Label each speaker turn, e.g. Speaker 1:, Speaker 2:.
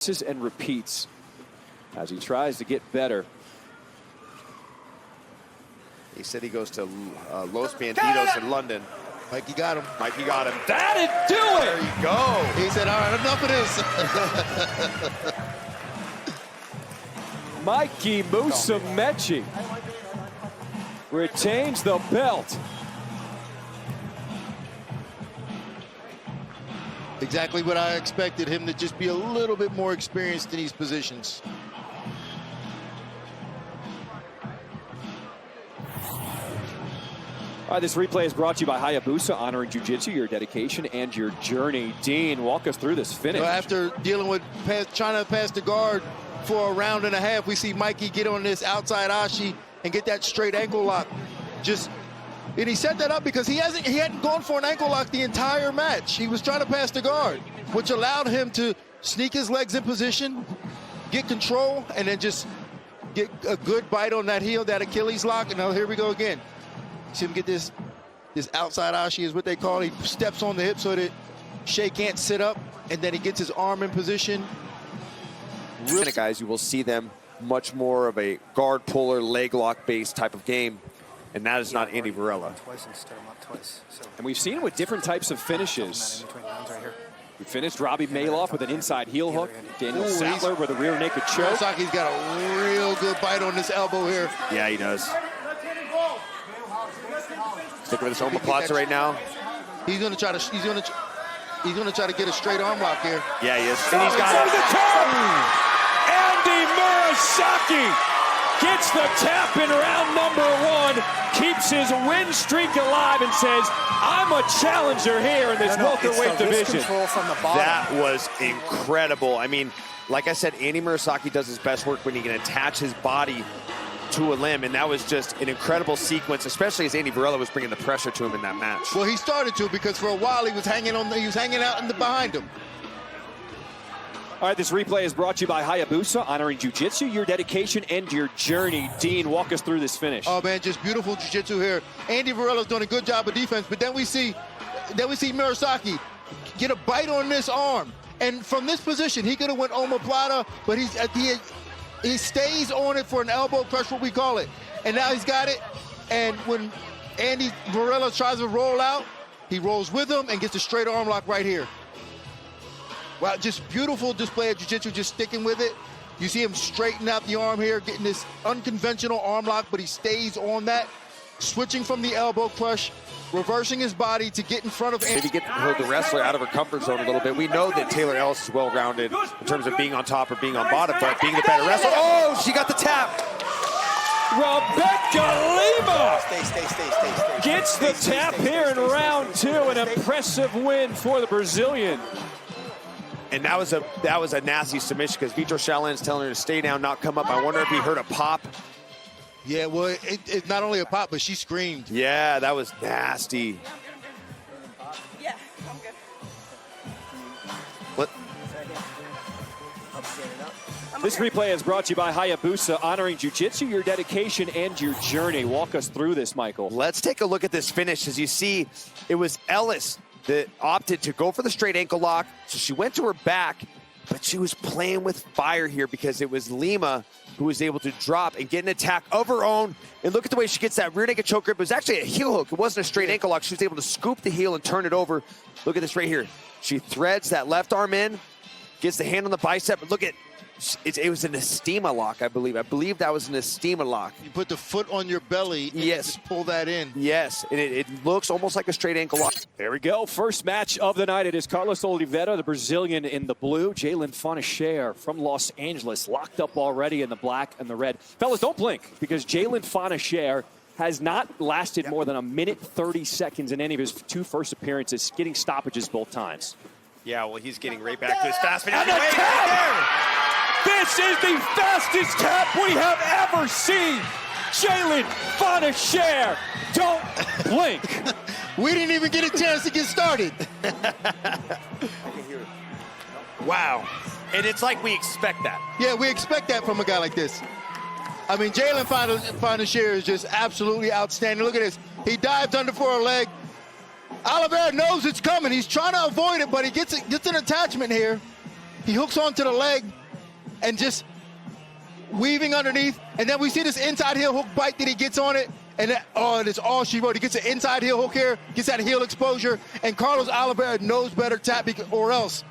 Speaker 1: and repeats as he tries to get better.
Speaker 2: He said he goes to Los Bandidos in London.
Speaker 3: Mikey got him.
Speaker 2: Mikey got him.
Speaker 1: That'd do it!
Speaker 2: There you go.
Speaker 3: He said, all right, enough of this.
Speaker 1: Mikey Musumeci retains the belt.
Speaker 3: Exactly what I expected, him to just be a little bit more experienced in these positions.
Speaker 1: All right, this replay is brought to you by Hayabusa, honoring Jiu-Jitsu, your dedication and your journey. Dean, walk us through this finish.
Speaker 3: After dealing with trying to pass the guard for a round and a half, we see Mikey get on this outside ashi and get that straight ankle lock. And he set that up because he hadn't gone for an ankle lock the entire match. He was trying to pass the guard, which allowed him to sneak his legs in position, get control, and then just get a good bite on that heel, that Achilles lock. And now here we go again. See him get this outside ashi is what they call it. He steps on the hip so that Shea can't sit up, and then he gets his arm in position.
Speaker 2: Really, guys, you will see them much more of a guard puller, leg lock based type of game. And that is not Andy Varela.
Speaker 1: And we've seen it with different types of finishes. We finished Robbie Maloff with an inside heel hook. Daniel Sattler with a rear naked choke.
Speaker 3: Murasaki's got a real good bite on this elbow here.
Speaker 2: Yeah, he does. Sticking with his omoplata right now.
Speaker 3: He's gonna try to get a straight arm lock here.
Speaker 2: Yeah, he is. And he's got
Speaker 1: the tap. Andy Murasaki gets the tap in round number 1, keeps his win streak alive, and says, I'm a challenger here in this welterweight division.
Speaker 2: That was incredible. I mean, like I said, Andy Murasaki does his best work when he can attach his body to a limb, and that was just an incredible sequence, especially as Andy Varela was bringing the pressure to him in that match.
Speaker 3: Well, he started to, because for a while he was hanging out behind him.
Speaker 1: All right, this replay is brought to you by Hayabusa, honoring Jiu-Jitsu, your dedication and your journey. Dean, walk us through this finish.
Speaker 3: Oh man, just beautiful Jiu-Jitsu here. Andy Varela's doing a good job of defense, but then we see Murasaki get a bite on this arm, and from this position he could have went omoplata, but he stays on it for an elbow crush, what we call it, and now he's got it. And when Andy Varela tries to roll out, he rolls with him and gets a straight arm lock right here. Wow, just beautiful display of Jiu-Jitsu, just sticking with it. You see him straighten out the arm here, getting this unconventional arm lock, but he stays on that, switching from the elbow crush, reversing his body to get in front of Andy.
Speaker 2: Maybe get the wrestler out of her comfort zone a little bit. We know that Taylor Ellis is well-rounded in terms of being on top or being on bottom, but being the better wrestler. Oh, she got the tap.
Speaker 1: Rebecca Lima gets the tap here in round 2. An impressive win for the Brazilian.
Speaker 2: And that was a nasty submission because Vitor Shaolin's telling her to stay down, not come up. I wonder if he heard a pop.
Speaker 3: Yeah, well, it's not only a pop, but she screamed.
Speaker 2: Yeah, that was nasty.
Speaker 4: Yeah, I'm good.
Speaker 2: What?
Speaker 1: This replay is brought to you by Hayabusa, honoring Jiu-Jitsu, your dedication and your journey. Walk us through this, Michael.
Speaker 2: Let's take a look at this finish. As you see, it was Ellis that opted to go for the straight ankle lock. So she went to her back, but she was playing with fire here because it was Lima who was able to drop and get an attack of her own. And look at the way she gets that rear naked choke grip. It was actually a heel hook. It wasn't a straight ankle lock. She was able to scoop the heel and turn it over. Look at this right here. She threads that left arm in, gets the hand on the bicep, but look at, it was an Estima lock, I believe. I believe that was an Estima lock.
Speaker 3: You put the foot on your belly and just pull that in.
Speaker 2: Yes, and it looks almost like a straight ankle lock.
Speaker 1: There we go. First match of the night. It is Carlos Oliveira, the Brazilian, in the blue. Jalen Fonacier from Los Angeles, locked up already in the black and the red. Fellas, don't blink, because Jalen Fonacier has not lasted more than a minute 30 seconds in any of his 2 first appearances, getting stoppages both times.
Speaker 2: Yeah, well, he's getting right back to his fast.
Speaker 1: And the tap! This is the fastest tap we have ever seen. Jalen Fonacier, don't blink.
Speaker 3: We didn't even get a chance to get started.
Speaker 2: Wow. And it's like we expect that.
Speaker 3: Yeah, we expect that from a guy like this. I mean, Jalen Fonacier is just absolutely outstanding. Look at this. He dives under for a leg. Oliveira knows it's coming. He's trying to avoid it, but he gets an attachment here. He hooks onto the leg and just weaving underneath. And then we see this inside heel hook bite that he gets on it. And it's all she wrote. He gets an inside heel hook here, gets that heel exposure. And Carlos Oliveira knows better tap or else.